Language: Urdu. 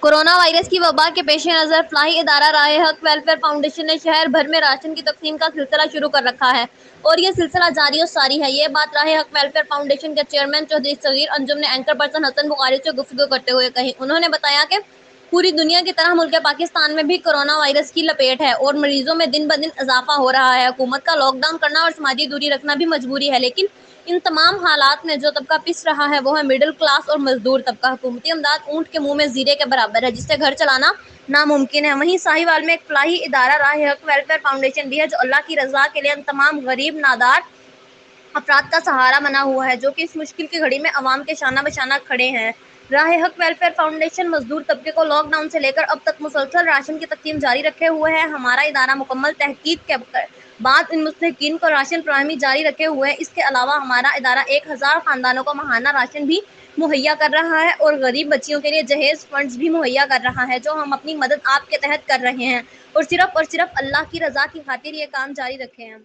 کورونا وائرس کی وبا کے پیش نظر فلاحی ادارہ راہ حق ویلفیئر فاؤنڈیشن نے شہر بھر میں راشن کی تقسیم کا سلسلہ شروع کر رکھا ہے اور یہ سلسلہ جاری و ساری ہے۔ یہ بات راہ حق ویلفیئر فاؤنڈیشن کے چیئرمین چودھری صغیر انجم نے اینکر پرسن حسن بخاری سے گفتگو کرتے ہوئے کہی۔ انہوں نے بتایا کہ پوری دنیا کی طرح ملک پاکستان میں بھی کورونا وائرس کی لپیٹ ہے اور مریضوں میں دن بدن اضافہ ہو رہا ہے۔ حکومت کا لاک ڈاؤن کرنا اور سماجی دوری رکھنا بھی مجبوری ہے، لیکن ان تمام حالات میں جو طبقہ پس رہا ہے وہ ہے مڈل کلاس اور مزدور طبقہ۔ حکومتی امداد اونٹ کے منہ میں زیرے کے برابر ہے، جس سے گھر چلانا ناممکن ہے۔ وہیں ساہیوال میں ایک فلاحی ادارہ راہ حق ویلفیئر فاؤنڈیشن بھی ہے، جو اللہ کی رضا کے لیے ان تمام غریب نادار افراد کا سہارا بنا ہوا ہے جو کہ اس مشکل کی گھڑی میں عوام کے شانہ بشانہ کھڑے ہیں۔ راہ حق ویلفیئر فاؤنڈیشن مزدور طبقے کو لاک ڈاؤن سے لے کر اب تک مسلسل راشن کی تقسیم جاری رکھے ہوئے ہے۔ ہمارا ادارہ مکمل تحقیق کے بعد ان مستحقین کو راشن فراہمی جاری رکھے ہوئے ہے۔ اس کے علاوہ ہمارا ادارہ 1000 خاندانوں کو ماہانہ راشن بھی مہیا کر رہا ہے اور غریب بچیوں کے لیے جہیز فنڈز بھی مہیا کر رہا ہے، جو ہم اپنی مدد آپ کے تحت کر رہے ہیں اور صرف اللہ کی رضا کی خاطر یہ کام جاری رکھے ہیں۔